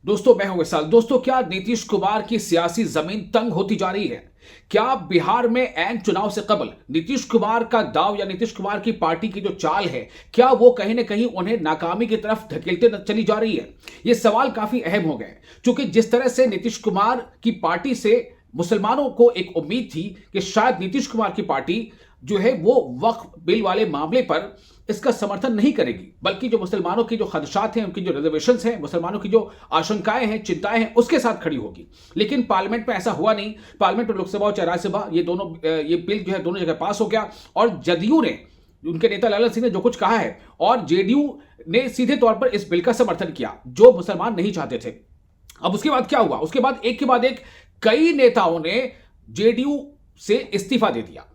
दोस्तों मैं हूं विशाल। दोस्तों क्या नीतीश कुमार की सियासी जमीन तंग होती जा रही है? क्या बिहार में ऐन चुनाव से कबल नीतीश कुमार का दाव या नीतीश कुमार की पार्टी की जो चाल है, क्या वो कहीं ना कहीं उन्हें नाकामी की तरफ धकेलते चली जा रही है? ये सवाल काफी अहम हो गए, क्योंकि जिस तरह से नीतीश कुमार की पार्टी से मुसलमानों को एक उम्मीद थी कि शायद नीतीश कुमार की पार्टी जो है वो वक्फ बिल वाले मामले पर इसका समर्थन नहीं करेगी, बल्कि जो मुसलमानों की जो खदशात हैं, उनकी जो रिजर्वेशंस हैं, मुसलमानों की जो आशंकाएं हैं, चिंताएं हैं, उसके साथ खड़ी होगी। लेकिन पार्लियामेंट में ऐसा हुआ नहीं। पार्लियामेंट में लोकसभा और राज्यसभा ये बिल जो है दोनों जगह पास हो गया और जदयू ने, उनके नेता लालन सिंह ने जो कुछ कहा है, और जेडीयू ने सीधे तौर पर इस बिल का समर्थन किया जो मुसलमान नहीं चाहते थे। अब उसके बाद क्या हुआ? उसके बाद एक के बाद एक कई नेताओं ने जेडीयू से इस्तीफा दे दिया।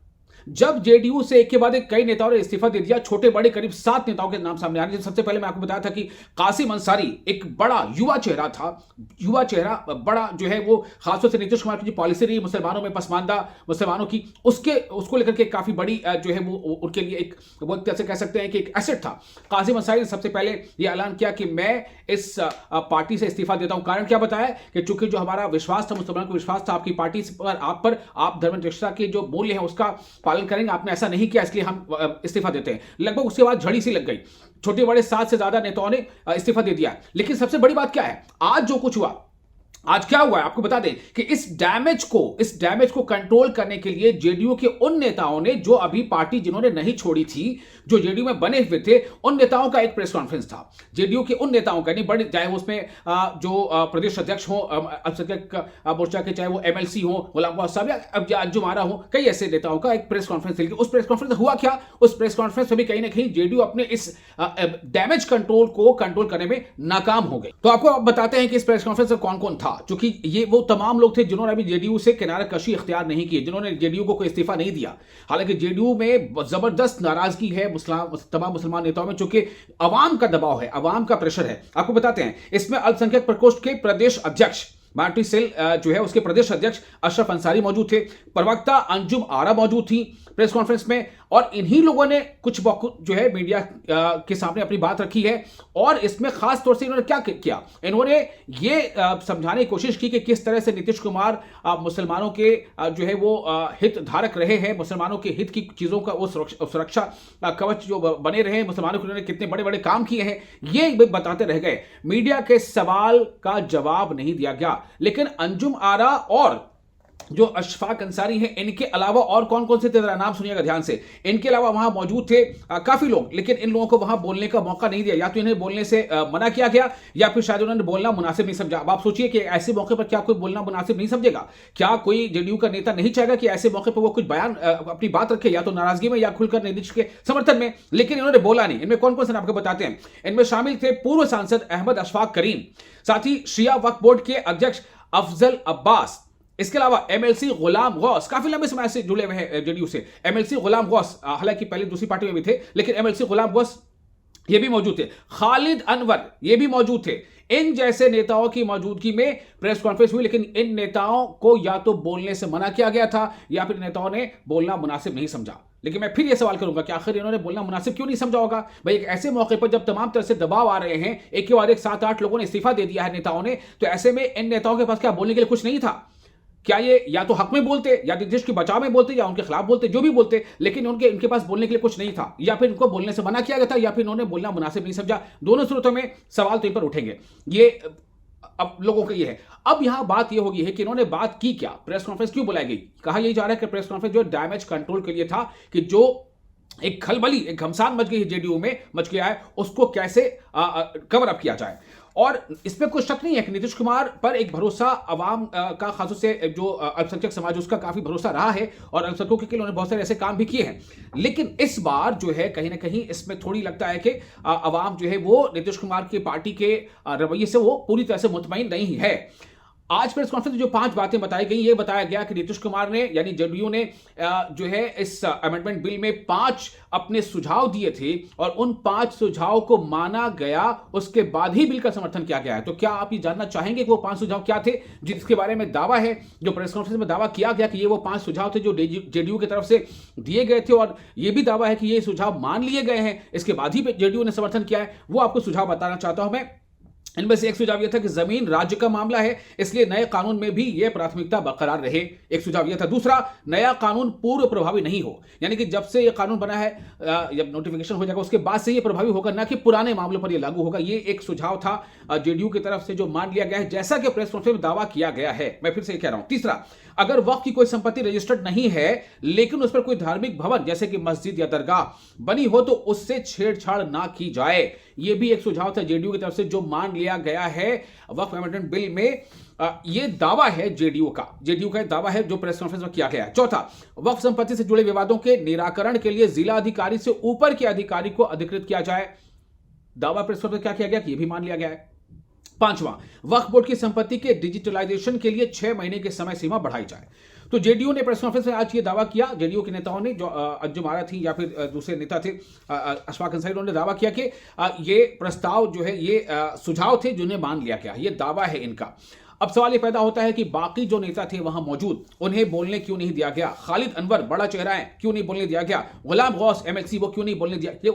जब जेडीयू से एक के बाद एक कई नेताओं ने इस्तीफा दे दिया, छोटे बड़े करीब 7 नेताओं के नाम सामने आ रहे हैं। सबसे पहले मैं आपको बताया था कि कासिम अंसारी एक बड़ा युवा चेहरा था, युवा चेहरा बड़ा जो है वो खासतौर से नीतीश कुमार की जो पॉलिसी रही मुसलमानों में, पसमानदा मुसलमानों की, उसको लेकर के काफी बड़ी जो है वो उनके लिए एक, वो कैसे कह सकते हैं कि एक एसेट था। कासिम अंसारी ने सबसे पहले यह ऐलान किया कि मैं इस पार्टी से इस्तीफा देता हूं। कारण क्या बताया कि चूंकि जो हमारा विश्वास था, मुसलमानों को विश्वास था आपकी पार्टी पर, आप धर्मनिरपेक्षता के जो मूल्य है उसका पालन करेंगे, आपने ऐसा नहीं किया, इसलिए हम इस्तीफा देते हैं। लगभग उसके बाद झड़ी सी लग गई, छोटे बड़े 7 से ज्यादा नेताओं ने इस्तीफा दे दिया। लेकिन सबसे बड़ी बात क्या है, आज जो कुछ हुआ, आज क्या हुआ है आपको बता दें कि इस डैमेज को कंट्रोल करने के लिए जेडीयू के उन नेताओं ने, जो अभी पार्टी जिन्होंने नहीं छोड़ी थी, जो जेडीयू में बने हुए थे, उन नेताओं का एक प्रेस कॉन्फ्रेंस था। जेडीयू के उन नेताओं का, नहीं बड़े, चाहे उसमें जो प्रदेश अध्यक्ष हो अल्पसंख्यक मोर्चा के, चाहे वो एमएलसी हो, गुलाम गौस साहब या अंजुम आरा हो, कई ऐसे नेताओं का एक प्रेस कॉन्फ्रेंस थी। उस प्रेस कॉन्फ्रेंस में हुआ क्या? उस प्रेस कॉन्फ्रेंस में भी कहीं ना कहीं जेडीयू अपने इस डैमेज को कंट्रोल करने में नाकाम हो गई। तो आपको बताते हैं कि इस प्रेस कॉन्फ्रेंस में कौन कौन था, क्योंकि ये वो तमाम लोग थे जिन्होंने अभी जेडीयू से किनारा कशी इख्तियार नहीं की, जिन्होंने जेडीयू को कोई इस्तीफा नहीं दिया। हालांकि जेडीयू में जबरदस्त नाराजगी है तमाम मुसलमान नेताओं में, चूंकि अवाम का दबाव है, अवाम का प्रेशर है। आपको बताते हैं, इसमें अल्पसंख्यक प्रकोष्ठ के प्रदेश अध्यक्ष मार्टी सेल जो है उसके प्रदेश अध्यक्ष अशरफ अंसारी मौजूद थे, प्रवक्ता अंजुम आरा मौजूद थी प्रेस कॉन्फ्रेंस में, और इन्हीं लोगों ने कुछ जो है मीडिया के सामने अपनी बात रखी है। और इसमें खास तौर से इन्होंने क्या किया, इन्होंने ये समझाने की कोशिश की कि किस तरह से नीतीश कुमार मुसलमानों के जो है वो हित धारक रहे हैं, मुसलमानों के हित की चीजों का वो सुरक्षा कवच जो बने रहे, मुसलमानों के उन्होंने कितने बड़े बड़े काम किए हैं, ये बताते रह गए। मीडिया के सवाल का जवाब नहीं दिया गया। लेकिन अंजुम आरा और जो अशफाक अंसारी हैं, इनके अलावा और कौन कौन से थे, जरा नाम सुनिएगा ध्यान से। इनके अलावा वहां मौजूद थे काफी लोग, लेकिन इन लोगों को वहां बोलने का मौका नहीं दिया। या तो इन्हें बोलने से मना किया गया, या फिर शायद उन्होंने बोलना मुनासिब नहीं समझा। अब आप सोचिए कि ऐसे मौके पर क्या कोई बोलना मुनासिब नहीं समझेगा? क्या कोई जेडीयू का नेता नहीं चाहेगा कि ऐसे मौके पर वो कुछ बयान अपनी बात रखे, या तो नाराजगी में या खुलकर नीतीश के समर्थन में? लेकिन इन्होंने बोला नहीं। इनमें कौन कौन से आपको बताते हैं। इनमें शामिल थे पूर्व सांसद अहमद अशफाक करीम, साथ ही शिया वक्फ बोर्ड के अध्यक्ष अफजल अब्बास, इसके अलावा एमएलसी गुलाम गौस, काफी लंबे समय से जुड़े हुए हैं जेडीयू से। एमएलसी गुलाम गौस हालांकि पहले दूसरी पार्टी में भी थे, लेकिन एमएलसी गुलाम गौस ये भी मौजूद थे। खालिद अनवर ये भी मौजूद थे। इन जैसे नेताओं की मौजूदगी में प्रेस कॉन्फ्रेंस हुई, लेकिन इन नेताओं को या तो बोलने से मना किया गया था, या फिर नेताओं ने बोलना मुनासिब नहीं समझा। लेकिन मैं फिर यह सवाल करूंगा कि आखिर इन्होंने बोलना मुनासिब क्यों नहीं समझा होगा? भाई एक ऐसे मौके पर जब तमाम तरह से दबाव आ रहे हैं, एक के बाद एक 7-8 लोगों ने इस्तीफा दे दिया है नेताओं ने, तो ऐसे में इन नेताओं के पास क्या बोलने के लिए कुछ नहीं था? क्या ये या तो हक में बोलते, या नीतीश के बचाव में बोलते, या उनके खिलाफ बोलते, जो भी बोलते, लेकिन इनके पास बोलने के लिए कुछ नहीं था, या फिर इनको बोलने से मना किया गया था, या फिर इन्होंने बोलना मुनासिब नहीं समझा। दोनों सूरतों में सवाल तो इन पर उठेंगे। ये अब लोगों का ये है। अब यहां बात ये होगी है कि इन्होंने बात की क्या, प्रेस कॉन्फ्रेंस क्यों बुलाई गई? कहा यही जा रहा है कि प्रेस कॉन्फ्रेंस जो डैमेज कंट्रोल के लिए था, कि जो एक खलबली, एक घमसान मच गई है जेडीयू में, मच गया है, उसको कैसे कवर अप किया जाए। और इसमें कोई शक नहीं है कि नीतीश कुमार पर एक भरोसा अवाम का, खासतौर से जो अल्पसंख्यक समाज, उसका काफी भरोसा रहा है, और अल्पसंख्यकों के लिए उन्होंने बहुत सारे ऐसे काम भी किए हैं। लेकिन इस बार जो है कहीं ना कहीं इसमें थोड़ी लगता है कि अवाम जो है वो नीतीश कुमार की पार्टी के रवैये से वो पूरी तरह से मुतमईन नहीं है। आज प्रेस कॉन्फ्रेंस में जो 5 बातें बताई गई, ये बताया गया कि नीतीश कुमार ने, यानी जेडीयू ने जो है इस अमेंडमेंट बिल में 5 अपने सुझाव दिए थे, और उन 5 सुझाव को माना गया, उसके बाद ही बिल का समर्थन किया गया है। तो क्या आप ये जानना चाहेंगे कि वो 5 सुझाव क्या थे, जिसके बारे में दावा है, जो प्रेस कॉन्फ्रेंस में दावा किया गया कि ये वो 5 सुझाव थे जो जेडीयू की तरफ से दिए गए थे, और ये भी दावा है कि ये सुझाव मान लिए गए हैं, इसके बाद ही जेडीयू ने समर्थन किया है। वो आपको सुझाव बताना चाहता हूं मैं। इनमें से एक सुझाव यह था कि जमीन राज्य का मामला है, इसलिए नए कानून में भी यह प्राथमिकता बरकरार रहे। एक सुझाव यह था। दूसरा, नया कानून पूर्व प्रभावी नहीं हो, यानी कि जब से यह कानून बना है, जब नोटिफिकेशन हो जाएगा उसके बाद से यह प्रभावी होगा, ना कि पुराने मामलों पर यह लागू होगा। यह एक सुझाव था जेडीयू की तरफ से जो मान लिया गया है, जैसा कि प्रेस कॉन्फ्रेंस में दावा किया गया है। मैं फिर से कह रहा हूं। तीसरा, अगर वक्फ की कोई संपत्ति रजिस्टर्ड नहीं है लेकिन उस पर कोई धार्मिक भवन जैसे कि मस्जिद या दरगाह बनी हो तो उससे छेड़छाड़ ना की जाए। यह भी एक सुझाव था जेडीयू की तरफ से जो मान लिया गया है वक्फ अमेंडमेंट बिल में। यह दावा है जेडीयू का दावा है जो प्रेस कॉन्फ्रेंस में किया गया है। चौथा, वक्फ संपत्ति से जुड़े विवादों के निराकरण के लिए जिला अधिकारी से ऊपर के अधिकारी को अधिकृत किया जाए। दावा प्रेस कॉन्फ्रेंस में क्या किया गया कि यह भी मान लिया गया है। पांचवां, वक्फ बोर्ड की संपत्ति के डिजिटलाइजेशन के लिए 6 महीने की समय सीमा बढ़ाई जाए। तो जेडीयू ने प्रेस कॉन्फ्रेंस में आज ये दावा किया, जेडीयू के नेताओं ने, जो अंजुम आरा थी या फिर दूसरे नेता थे अशफाक अंसारी, उन्होंने दावा किया कि ये प्रस्ताव जो है ये सुझाव थे जिन्हें मान लिया गया। ये दावा है इनका। अब सवाल ये पैदा होता है कि बाकी जो नेता थे वहां मौजूद, उन्हें बोलने क्यों नहीं दिया गया? खालिद अनवर बड़ा चेहरा है, क्यों नहीं बोलने दिया गया? गुलाम गौस एमएलसी, वो क्यों नहीं बोलने दिया? ये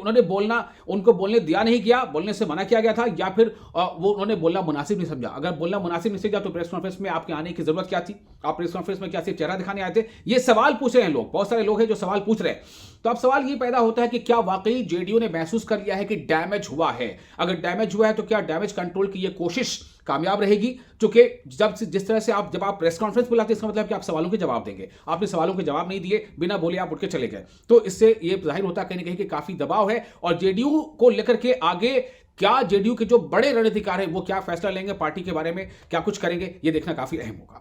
उनको बोलने दिया नहीं गया, बोलने से मना किया गया था, या फिर वो उन्होंने बोलना मुनासिब नहीं समझा? अगर बोलना मुनासिब नहीं समझा तो प्रेस कॉन्फ्रेंस में आपके आने की जरूरत क्या थी? आप प्रेस कॉन्फ्रेंस में क्या सिर्फ चेहरा दिखाने आए थे? ये सवाल पूछ रहे हैं लोग, बहुत सारे लोग हैं जो सवाल पूछ रहे हैं। तो अब सवाल ये पैदा होता है कि क्या वाकई जेडीयू ने महसूस कर लिया है कि डैमेज हुआ है? अगर डैमेज हुआ है तो क्या डैमेज कंट्रोल की ये कोशिश कामयाब रहेगी? क्योंकि जिस तरह से जब आप प्रेस कॉन्फ्रेंस बुलाते हैं इसका मतलब कि आप सवालों के जवाब देंगे। आपने सवालों के जवाब नहीं दिए, बिना बोले आप उठ के चले गए, तो इससे ये जाहिर होता है कहीं ना कहीं कि काफी दबाव है। और जेडीयू को लेकर के आगे क्या जेडीयू के जो बड़े रणनीतिकार हैं वो क्या फैसला लेंगे, पार्टी के बारे में क्या कुछ करेंगे, ये देखना काफी अहम होगा।